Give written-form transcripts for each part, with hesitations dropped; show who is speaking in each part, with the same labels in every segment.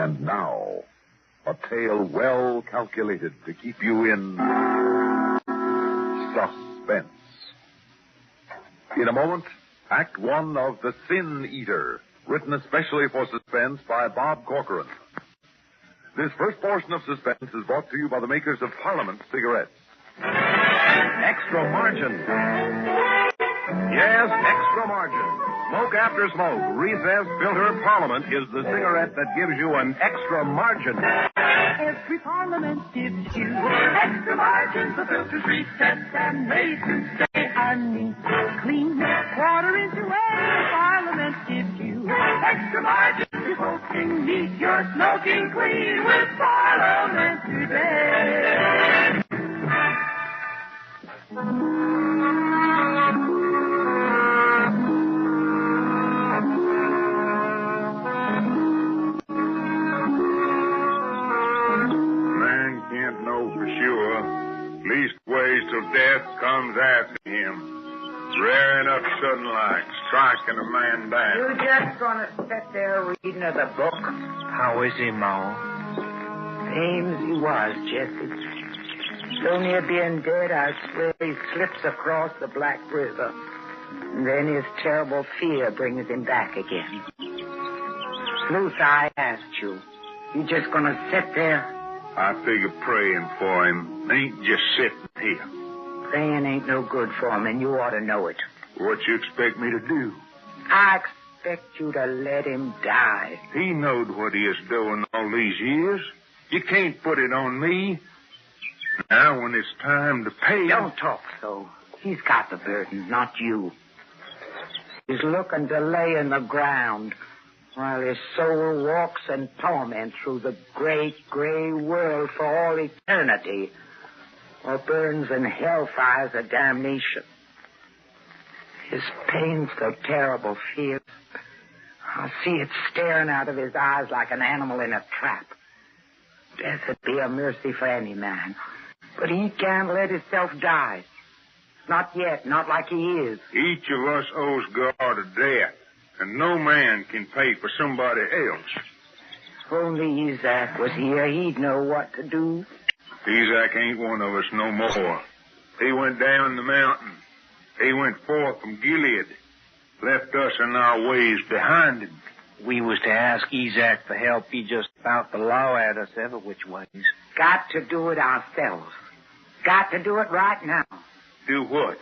Speaker 1: And now, a tale well calculated to keep you in suspense. In a moment, Act One of The Sin Eater, written especially for Suspense by Bob Corcoran. This first portion of Suspense is brought to you by the makers of Parliament cigarettes.
Speaker 2: Extra margin. Yes, extra margin. Smoke after smoke, recessed filter Parliament is the cigarette that gives you an extra margin.
Speaker 3: Every Parliament gives you extra margin. The filters recessed and made to stay neat, clean, quarter-inch away. Parliament gives you extra margin. You're smoking neat, you're smoking clean with Parliament today.
Speaker 4: Man can't know for sure. Leastways till death comes after him. Rearing up sudden like, striking a man down.
Speaker 5: You just gonna sit there reading of the book?
Speaker 6: How is he, Ma?
Speaker 5: Same as he was, Jesse. So near being dead, I swear he slips across the Black River. And then his terrible fear brings him back again. Sleuth, I asked you. You just gonna sit there?
Speaker 4: I figure praying for him ain't just sitting here.
Speaker 5: Praying ain't no good for him, and you ought to know it.
Speaker 4: What you expect me to do?
Speaker 5: I expect you to let him die.
Speaker 4: He knowed what he is doing all these years. You can't put it on me. Now when it's time to pay...
Speaker 5: Don't talk so. He's got the burden, not you. He's looking to lay in the ground while his soul walks in torment through the great gray world for all eternity, or burns in hellfires of damnation. His pain's so terrible, fierce. I see it staring out of his eyes like an animal in a trap. Death would be a mercy for any man, but he can't let himself die. Not yet, not like he is.
Speaker 4: Each of us owes God a debt, and no man can pay for somebody else.
Speaker 5: If only Isaac was here, he'd know what to do.
Speaker 4: Isaac ain't one of us no more. He went down the mountain. He went forth from Gilead, left us in our ways behind him.
Speaker 6: We was to ask Isaac for help. He just about the law at us every which ways.
Speaker 5: Got to do it ourselves. Got to do it right now.
Speaker 4: Do what?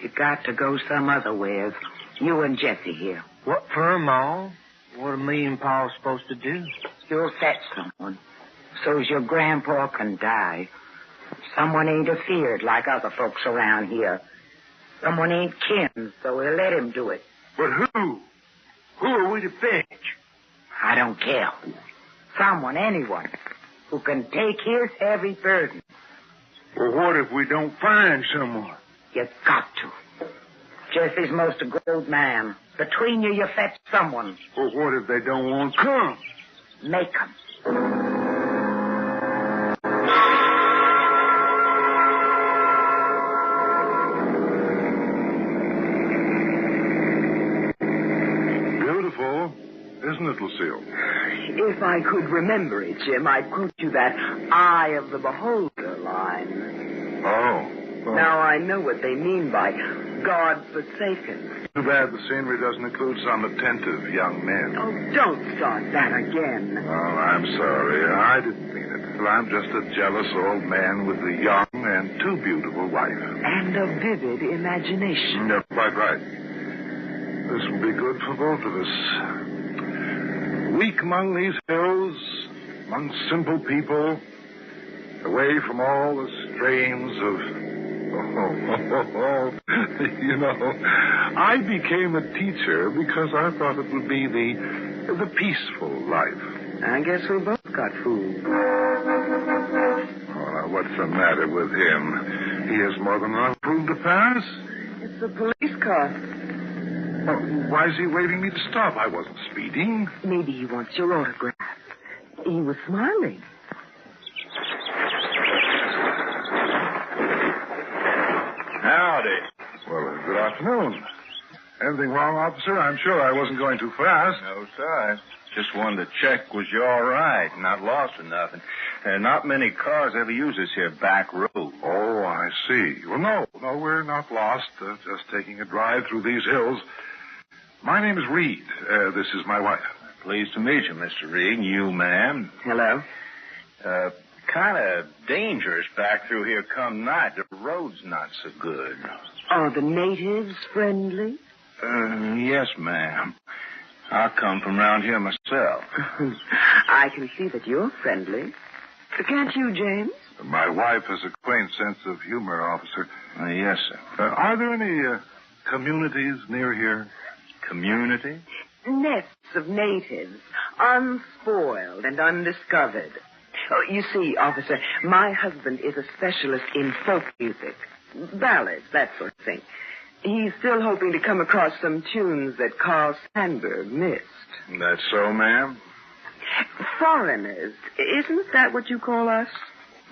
Speaker 5: You got to go some other ways. You and Jesse here.
Speaker 6: What for, Ma? What are me and Pa supposed to do?
Speaker 5: You'll fetch someone, so's your grandpa can die. Someone ain't afeared like other folks around here. Someone ain't kin, so we'll let him do it.
Speaker 4: But who? Who are we to fetch?
Speaker 5: I don't care. Someone, anyone, who can take his heavy burden.
Speaker 4: Well, what if we don't find someone?
Speaker 5: You got to. Jesse's most a grown man. Between you fetch someone.
Speaker 4: Well, what if they don't want to come?
Speaker 5: Make 'em.
Speaker 4: Beautiful, isn't it, Lucille?
Speaker 7: If I could remember it, Jim, I'd quote you that eye of the beholder line.
Speaker 4: Oh.
Speaker 7: Now I know what they mean by God-forsaken.
Speaker 4: Too bad the scenery doesn't include some attentive young men.
Speaker 7: Oh, don't start that again.
Speaker 4: Oh, I'm sorry. I didn't mean it. I'm just a jealous old man with a young and too beautiful wife.
Speaker 7: And a vivid imagination.
Speaker 4: You're quite right. This will be good for both of us. Weak among these hills, among simple people, away from all the strains of... You know, I became a teacher because I thought it would be the peaceful life.
Speaker 7: I guess we both got fooled.
Speaker 4: Oh, now, what's the matter with him? He has more than enough room to pass.
Speaker 7: It's a police car.
Speaker 4: Oh, why is he waving me to stop? I wasn't speeding.
Speaker 7: Maybe he wants your autograph. He was smiling.
Speaker 4: Howdy. Well, good afternoon. Anything wrong, officer? I'm sure I wasn't going too fast.
Speaker 8: No, sir.
Speaker 6: Just wanted to check was you all right, not lost or nothing. Not many cars ever use this here back road.
Speaker 4: Oh, I see. Well, no, we're not lost. Just taking a drive through these hills. My name is Reed. This is my wife.
Speaker 6: Pleased to meet you, Mr. Reed. You, ma'am.
Speaker 7: Hello.
Speaker 6: Kind of dangerous back through here come night. The road's not so good.
Speaker 7: Are the natives friendly?
Speaker 6: Yes, ma'am. I come from around here myself.
Speaker 7: I can see that you're friendly. Can't you, James?
Speaker 4: My wife has a quaint sense of humor, officer.
Speaker 6: Yes, sir.
Speaker 4: Are there any communities near here?
Speaker 6: Community?
Speaker 7: Nests of natives, unspoiled and undiscovered. Oh, you see, officer, my husband is a specialist in folk music. Ballads, that sort of thing. He's still hoping to come across some tunes that Carl Sandburg missed.
Speaker 6: That's so, ma'am?
Speaker 7: Foreigners, isn't that what you call us?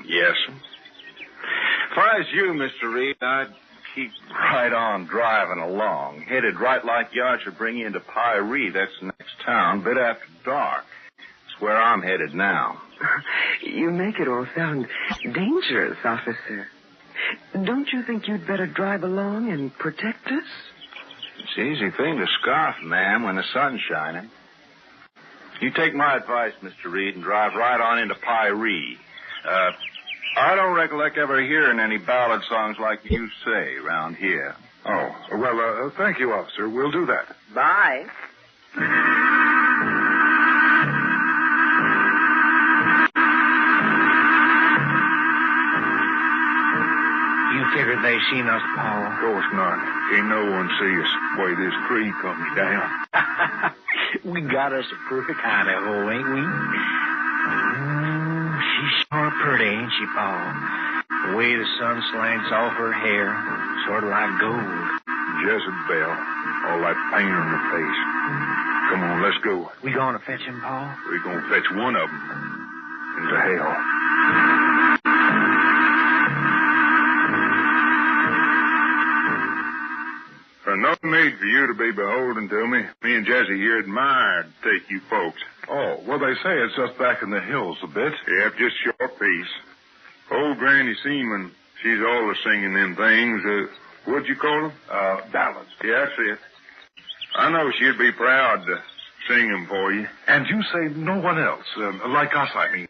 Speaker 6: Yes, sir. As far as you, Mr. Reed, I'd keep right on driving along. Headed right like you are should bring you into Pyre. That's the next town, bit after dark. That's where I'm headed now.
Speaker 7: You make it all sound dangerous, officer. Don't you think you'd better drive along and protect us?
Speaker 6: It's an easy thing to scoff, ma'am, when the sun's shining. You take my advice, Mr. Reed, and drive right on into Pyre. I don't recollect ever hearing any ballad songs like you say around here.
Speaker 4: Oh, well, thank you, officer. We'll do that.
Speaker 7: Bye.
Speaker 6: You figured they seen us, Paul?
Speaker 4: Of course not. Ain't no one see us way this creek comes down.
Speaker 6: We got us a perfect hideout, ain't we? She's sure pretty, ain't she, Paul? The way the sun slants off her hair, sort of like gold.
Speaker 4: Jezebel, all that pain on the face. Come on, let's go.
Speaker 6: We gonna fetch him, Paul?
Speaker 4: We're gonna fetch one of them into hell.
Speaker 8: No need for you to be beholden to me. Me and Jesse here admired to take you folks.
Speaker 4: Oh, well, they say it's just back in the hills a bit.
Speaker 8: Yep, just short piece. Old Granny Seaman, she's always singing them things. What'd you call them?
Speaker 4: Ballads.
Speaker 8: Yeah, that's it. I know she'd be proud to sing them for you.
Speaker 4: And you say no one else, like us, I mean,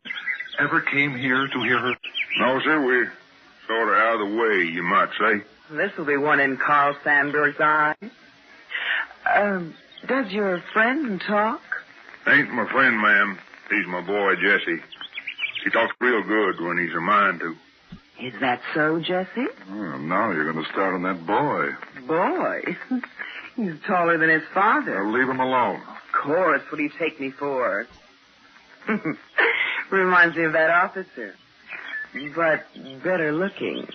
Speaker 4: ever came here to hear her?
Speaker 8: No, sir, we're sort of out of the way, you might say.
Speaker 7: This will be one in Carl Sandburg's eye. Does your friend talk?
Speaker 8: Ain't my friend, ma'am. He's my boy, Jesse. He talks real good when he's a mind to.
Speaker 7: Is that so, Jesse?
Speaker 4: Oh, now you're going to start on that boy.
Speaker 7: Boy? He's taller than his father.
Speaker 4: Now leave him alone.
Speaker 7: Of course. What do you take me for? Reminds me of that officer. But better looking.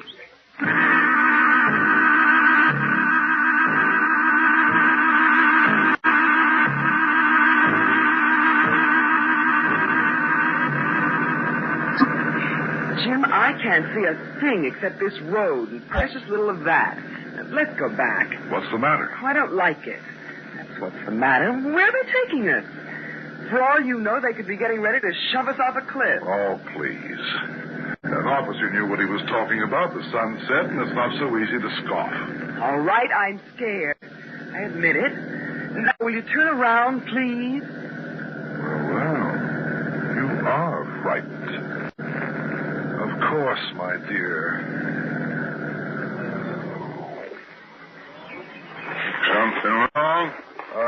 Speaker 7: Jim, I can't see a thing except this road and precious little of that. Let's go back.
Speaker 4: What's the matter?
Speaker 7: I don't like it. That's what's the matter. Where are they taking us? For all you know, they could be getting ready to shove us off a cliff.
Speaker 4: Oh, please. That officer knew what he was talking about. The sun set, and it's not so easy to scoff.
Speaker 7: All right, I'm scared. I admit it. Now, will you turn around, please?
Speaker 4: Well, you are frightened. Of course, my dear.
Speaker 8: Something wrong?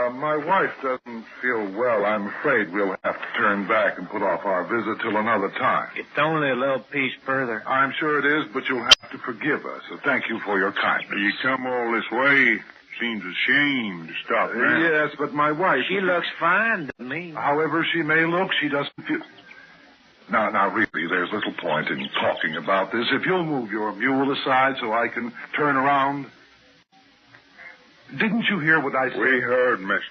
Speaker 4: My wife doesn't feel well. I'm afraid we'll have to turn back and put off our visit till another time.
Speaker 6: It's only a little piece further.
Speaker 4: I'm sure it is, but you'll have to forgive us. So thank you for your kindness.
Speaker 8: You come all this way. Seems a shame to stop now.
Speaker 4: Yes, but my wife...
Speaker 6: She looks fine to me.
Speaker 4: However she may look, she doesn't feel... Now, really, there's little point in talking about this. If you'll move your mule aside so I can turn around... Didn't you hear what I said?
Speaker 8: We heard, mister.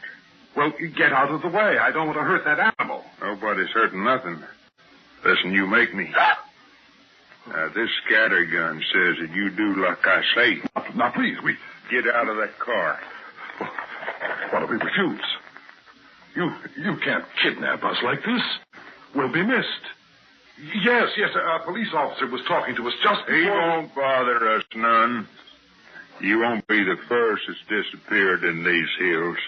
Speaker 4: Well, you get out of the way. I don't want to hurt that animal.
Speaker 8: Nobody's hurting nothing. Listen, you make me. This scattergun says that you do like I say.
Speaker 4: Now, please, we...
Speaker 8: Get out of that car.
Speaker 4: What if we refuse? You can't kidnap us like this. We'll be missed. Yes, a police officer was talking to us just before...
Speaker 8: He won't bother us none. You won't be the first that's disappeared in these hills.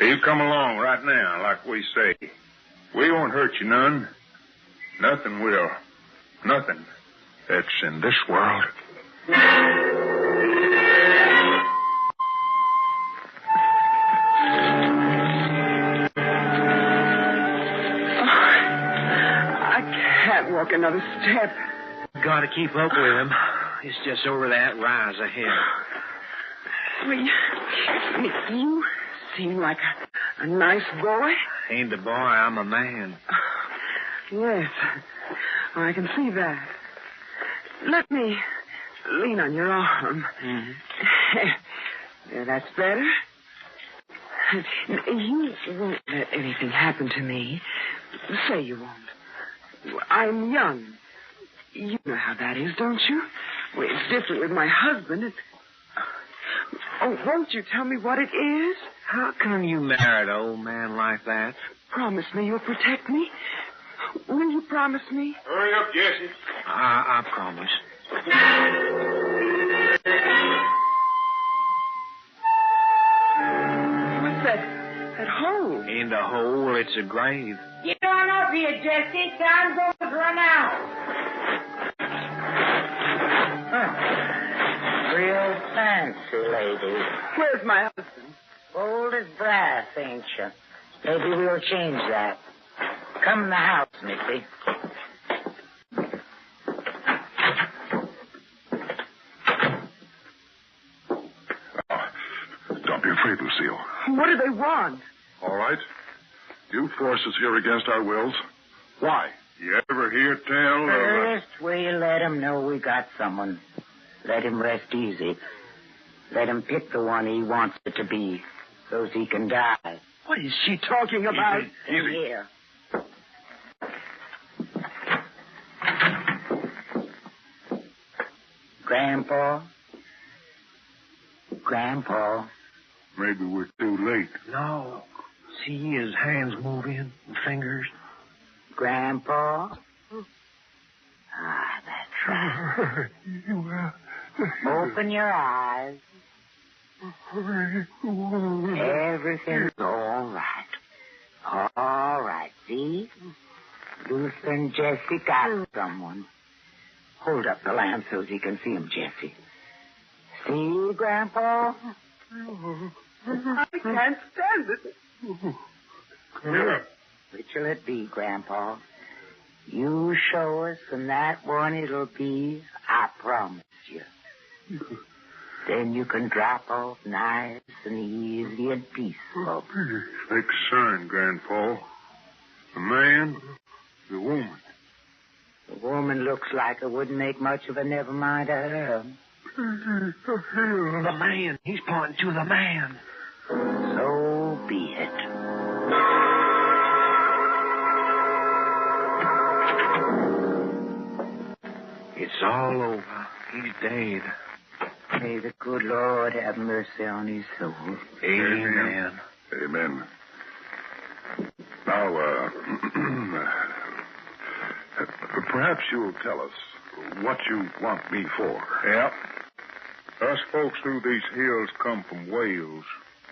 Speaker 8: You come along right now, like we say. We won't hurt you none. Nothing will. Nothing. That's in this world.
Speaker 7: Walk another step.
Speaker 9: Gotta keep up with him. It's just over that rise ahead.
Speaker 7: Well, you seem like a nice boy.
Speaker 9: Ain't a boy, I'm a man.
Speaker 7: Yes, I can see that. Let me lean on your arm. Mm-hmm. That's better. You won't let anything happen to me. Say you won't. I'm young. You know how that is, don't you? Well, it's different with my husband. Oh, won't you tell me what it is?
Speaker 9: How come you married an old man like that?
Speaker 7: Promise me you'll protect me. Will you promise me?
Speaker 8: Hurry up, Jesse.
Speaker 9: I promise.
Speaker 7: What's that hole?
Speaker 9: Ain't a hole, it's a grave.
Speaker 5: Get on up here, Jesse. Time's almost run out. Real fancy, lady.
Speaker 7: Where's my husband?
Speaker 5: Old as brass, ain't you? Maybe we'll change that. Come in the house, Missy.
Speaker 4: Don't be afraid, Lucille.
Speaker 7: What do they want?
Speaker 4: All right. You forced us here against our wills. Why?
Speaker 8: You ever hear tell of...
Speaker 5: First, we'll let him know we got someone. Let him rest easy. Let him pick the one he wants it to be, so he can die.
Speaker 7: What is she talking about?
Speaker 5: Easy. Here. Grandpa? Grandpa?
Speaker 8: Maybe we're too late.
Speaker 9: No. See his hands moving, fingers.
Speaker 5: Grandpa? Ah, that's right. Open your eyes. Everything's all right. All right, see? Luther and Jesse got someone. Hold up the lamp so he can see him, Jesse. See, Grandpa?
Speaker 7: I can't stand it.
Speaker 5: Which'll it be, Grandpa? You show us, and that one it'll be, I promise you. Then you can drop off nice and easy and peaceful.
Speaker 8: Like son, Grandpa. The man, the woman.
Speaker 5: The woman looks like it wouldn't make much of a never mind to her.
Speaker 9: The man. He's pointing to the man.
Speaker 5: So be it.
Speaker 9: It's all over. He's dead.
Speaker 5: May the good Lord have mercy on his soul.
Speaker 9: Amen.
Speaker 4: Amen. Now, perhaps you'll tell us what you want me for.
Speaker 8: Yep. Us folks through these hills come from Wales.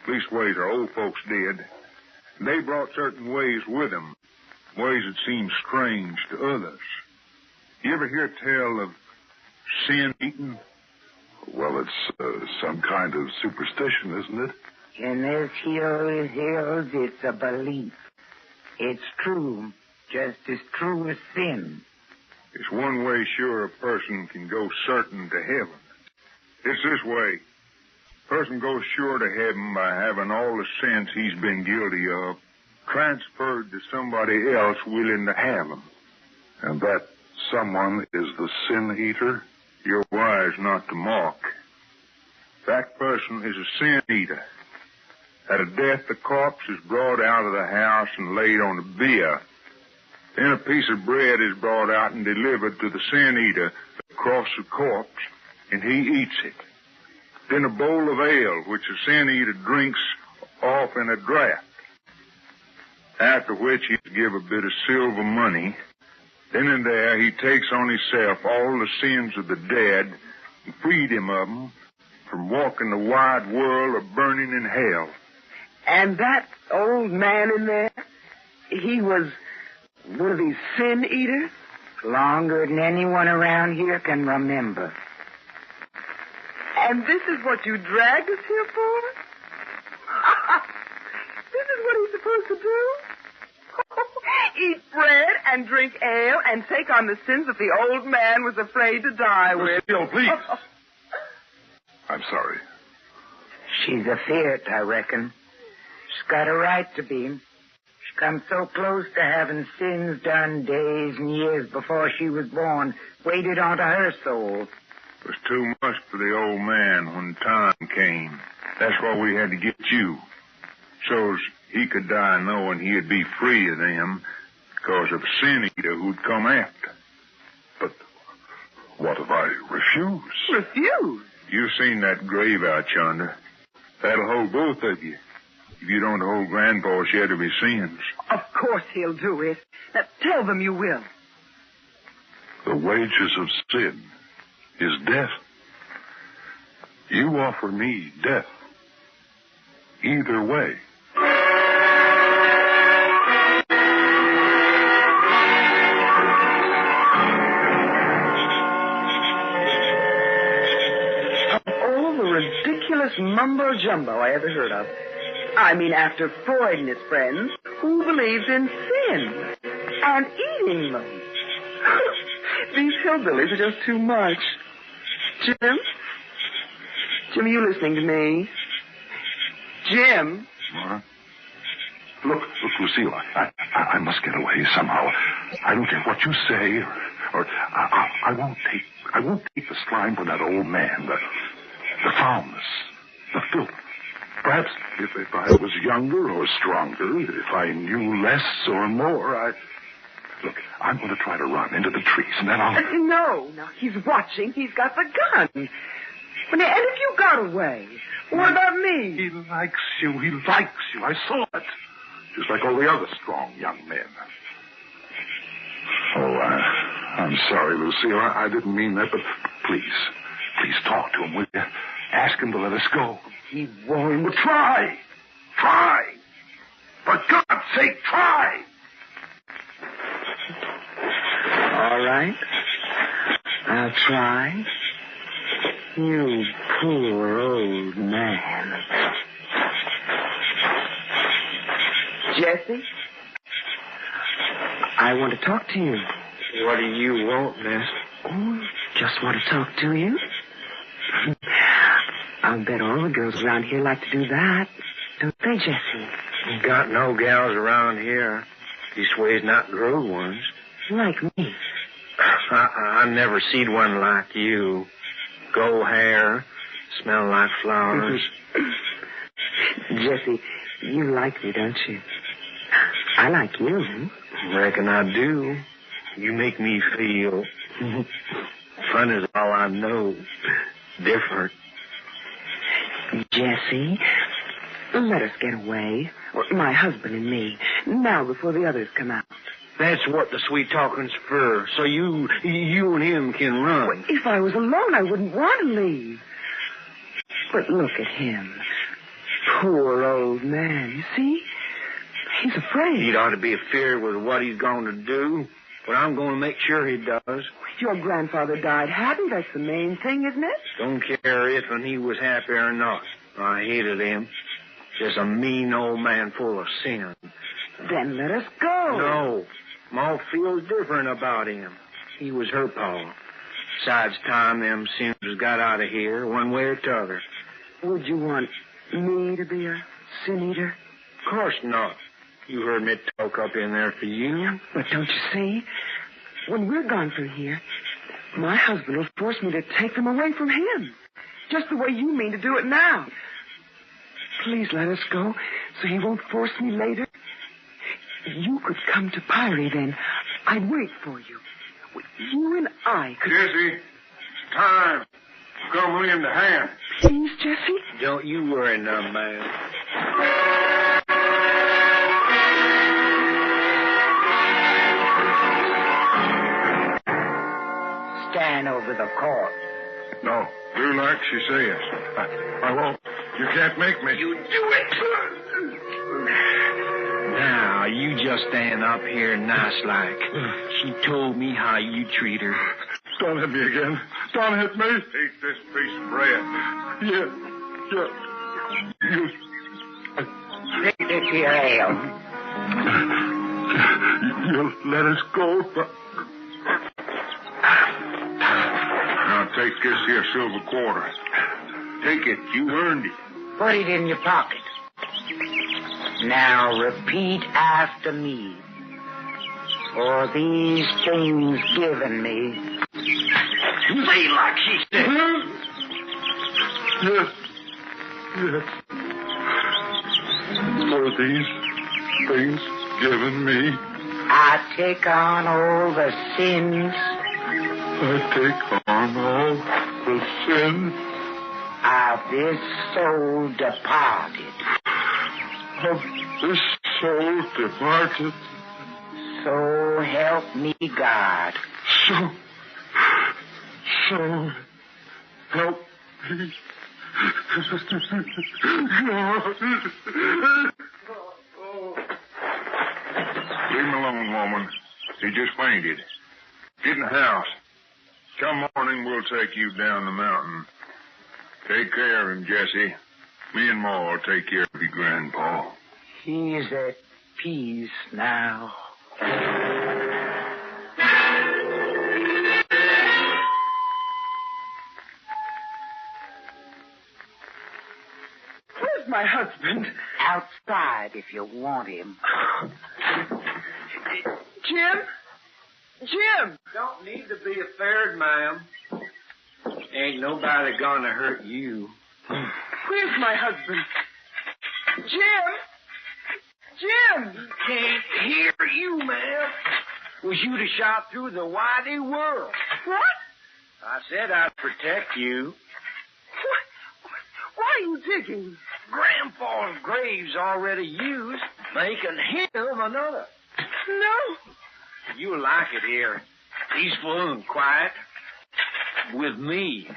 Speaker 8: Leastways, our old folks did. They brought certain ways with them, ways that seem strange to others. You ever hear tell of sin eating?
Speaker 4: Well, it's some kind of superstition, isn't it?
Speaker 5: In this hills, it's a belief. It's true, just as true as sin.
Speaker 8: It's one way sure a person can go certain to heaven. It's this way. A person goes sure to heaven by having all the sins he's been guilty of transferred to somebody else willing to have them.
Speaker 4: And that someone is the sin eater?
Speaker 8: You're wise not to mock. That person is a sin eater. At a death, the corpse is brought out of the house and laid on a bier. Then a piece of bread is brought out and delivered to the sin eater across the corpse, and he eats it. Then a bowl of ale, which the sin eater drinks off in a draught. After which he'd give a bit of silver money. Then and there he takes on himself all the sins of the dead and freed him of them from walking the wide world of burning in hell.
Speaker 7: And that old man in there, he was one of these sin eaters?
Speaker 5: Longer than anyone around here can remember.
Speaker 7: And this is what you dragged us here for? This is what he's supposed to do? Eat bread and drink ale and take on the sins that the old man was afraid to die with.
Speaker 4: Lucille, please. I'm sorry.
Speaker 5: She's afeard, I reckon. She's got a right to be. She come so close to having sins done days and years before she was born, weighted onto her soul.
Speaker 8: It was too much for the old man when time came. That's why we had to get you. So's he could die knowing he'd be free of them because of a sin eater who'd come after.
Speaker 4: But what if I refuse?
Speaker 7: Refuse?
Speaker 8: You've seen that grave out yonder. That'll hold both of you. If you don't hold Grandpa shed of his sins.
Speaker 7: Of course he'll do it. Now, tell them you will.
Speaker 4: The wages of sin is death. You offer me death. Either way.
Speaker 7: All the ridiculous mumbo-jumbo I ever heard of. I mean, after Freud and his friends, who believes in sin and eating them? These hillbillies are just too much. Jim? Jim, are you listening to me? Jim?
Speaker 4: What? Look, Lucille, I must get away somehow. I don't care what you say, or I won't take the slime from that old man, the foulness, the filth. Perhaps if I was younger or stronger, if I knew less or more, Look, I'm going to try to run into the trees, and then I'll...
Speaker 7: No, he's watching. He's got the gun. And if you got away, what about me?
Speaker 4: He likes you. I saw it. Just like all the other strong young men. Oh, I'm sorry, Lucille. I didn't mean that, but please talk to him, will you? Ask him to let us go.
Speaker 7: He won't.
Speaker 4: Well, try. For God's sake, try.
Speaker 7: All right. I'll try. You poor old man. Jesse? I want to talk to you.
Speaker 9: What do you want, miss?
Speaker 7: Oh, just want to talk to you. I'll bet all the girls around here like to do that. Don't they, Jesse?
Speaker 9: You got no gals around here. These ways not grow ones.
Speaker 7: Like me.
Speaker 9: I never seen one like you. Gold hair, smell like flowers.
Speaker 7: Jesse, you like me, don't you? I like you.
Speaker 9: Reckon I do. You make me feel fun is all I know. Different.
Speaker 7: Jesse, let us get away. My husband and me. Now before the others come out.
Speaker 9: That's what the sweet talking's for, so you and him can run.
Speaker 7: Well, if I was alone, I wouldn't want to leave. But look at him. Poor old man, you see? He's afraid.
Speaker 9: He'd ought to be afeard with what he's going to do, but I'm going to make sure he does.
Speaker 7: Your grandfather died happy. That's the main thing, isn't it?
Speaker 9: Don't care if and he was happy or not. I hated him. Just a mean old man full of sin.
Speaker 7: Then let us go.
Speaker 9: No. Ma feels different about him. He was her pa. Besides time them sins got out of here, one way or t'other.
Speaker 7: Would you want me to be a sin eater?
Speaker 9: Of course not. You heard me talk up in there for you.
Speaker 7: But don't you see? When we're gone from here, my husband will force me to take them away from him. Just the way you mean to do it now. Please let us go so he won't force me later. You could come to Pyrie then. I'd wait for you. You and I could...
Speaker 8: Jesse, it's time. Come lend a hand.
Speaker 7: Please, Jesse?
Speaker 9: Don't you worry none, man.
Speaker 5: sign over the court.
Speaker 8: No, do like she says. I won't. You can't make me.
Speaker 9: You do it. Now, you just stand up here nice like. She told me how you treat her.
Speaker 8: Don't hit me again. Don't hit me. Take this piece of bread. Yeah. You.
Speaker 5: Take it to your ale.
Speaker 8: You'll let us go. Now take this here silver quarter. Take it. You earned it.
Speaker 5: Put it in your pocket. Now repeat after me. For these things given me.
Speaker 9: Say like she said.
Speaker 8: Yes. For these things given me,
Speaker 5: I take on all the sins
Speaker 8: I take on all the sins
Speaker 5: of this soul departed.
Speaker 8: of this soul departed.
Speaker 5: So help me God.
Speaker 8: So help me. Leave him alone, woman. He just fainted. Get in the house. Come morning, we'll take you down the mountain. Take care of him, Jesse. Me and Ma will take care of your grandpa.
Speaker 5: He's at peace now.
Speaker 7: Where's my husband?
Speaker 5: Outside if you want him.
Speaker 7: Jim?
Speaker 9: Don't need to be afraid, ma'am. Ain't nobody gonna hurt you.
Speaker 7: Where's my husband? Jim!
Speaker 9: Can't hear you, ma'am. Was you to shot through the wide world?
Speaker 7: What?
Speaker 9: I said I'd protect you.
Speaker 7: Why are you digging?
Speaker 9: Grandpa's grave's already used, making him another.
Speaker 7: No.
Speaker 9: You like it here, peaceful and quiet, with me.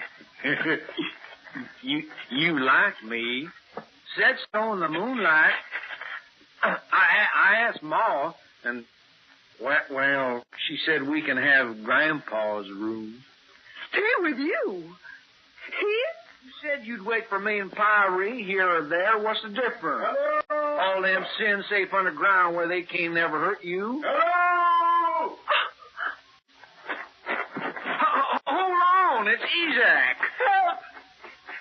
Speaker 9: You like me. Set so in the moonlight. I asked Ma, and well, she said we can have Grandpa's room.
Speaker 7: Stay with you. Here?
Speaker 9: You said you'd wait for me in Pyrie, here or there. What's the difference? Hello? All them sins safe underground where they can't never hurt you.
Speaker 8: Hello!
Speaker 9: Hold on, it's Isaac.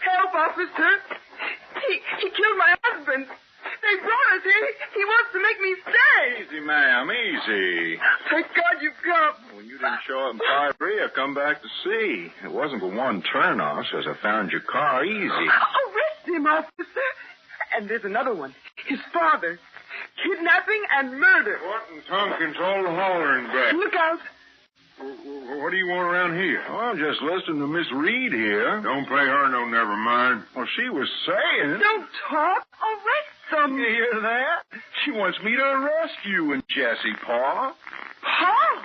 Speaker 7: Help, officer. He killed my husband. They brought us here. He wants to make me stay.
Speaker 6: Easy, ma'am, easy.
Speaker 7: Thank God you've come.
Speaker 6: When you didn't show up in Pyrie, I come back to see. It wasn't but one turnoff, as I found your car easy.
Speaker 7: Arrest him, officer. And there's another one. His father. Kidnapping and murder.
Speaker 8: What in Tompkins all the hollering back?
Speaker 7: Look out.
Speaker 8: What do you want around here?
Speaker 6: Oh, I'm just listening to Miss Reed here.
Speaker 8: Don't pay her no never mind.
Speaker 6: Well, she was saying...
Speaker 7: Don't talk. Arrest them.
Speaker 6: You hear that? She wants me to arrest you and Jessie, Pa.
Speaker 7: Pa?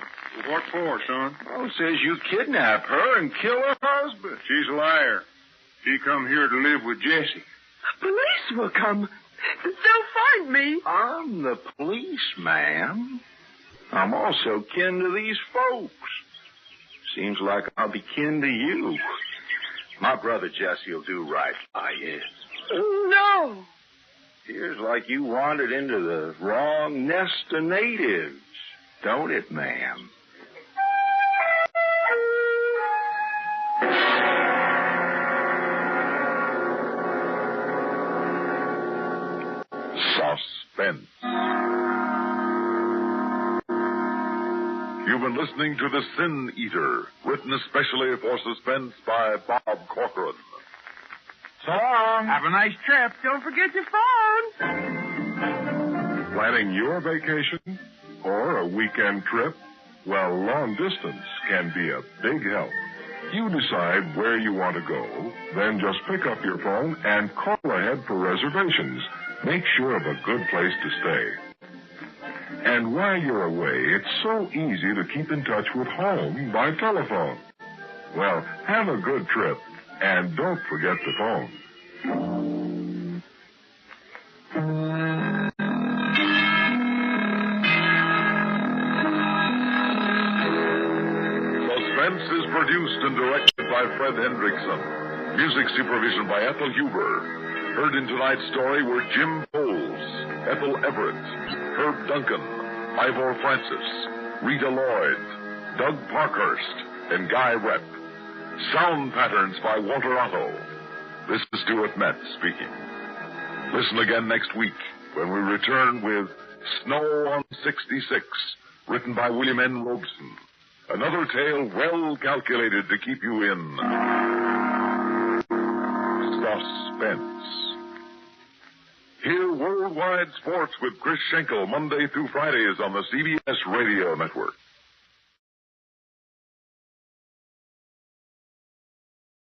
Speaker 8: What for, son?
Speaker 6: Oh, says you kidnap her and kill her husband.
Speaker 8: She's a liar. She come here to live with Jesse.
Speaker 7: Police will come. They'll find me.
Speaker 6: I'm the police, ma'am. I'm also kin to these folks. Seems like I'll be kin to you. My brother Jesse will do right by you.
Speaker 7: No.
Speaker 6: Appears like you wandered into the wrong nest of natives, don't it, ma'am?
Speaker 1: Suspense. You've been listening to The Sin Eater, written especially for Suspense by Bob Corcoran.
Speaker 9: So long. Have a nice trip.
Speaker 7: Don't forget your phone.
Speaker 8: Planning your vacation or a weekend trip? Well, long distance can be a big help. You decide where you want to go, then just pick up your phone and call ahead for reservations. Make sure of a good place to stay. And while you're away, it's so easy to keep in touch with home by telephone. Well, have a good trip, and don't forget the phone.
Speaker 1: Suspense is produced and directed by Fred Hendrickson. Music supervision by Ethel Huber. Heard in tonight's story were Jim Bowles, Ethel Everett, Herb Duncan, Ivor Francis, Rita Lloyd, Doug Parkhurst, and Guy Rep. Sound patterns by Walter Otto. This is Stuart Metz speaking. Listen again next week when we return with Snow on 66, written by William N. Robeson. Another tale well calculated to keep you in suspense. Hear Worldwide Sports with Chris Schenkel Monday through Fridays on the CBS Radio Network.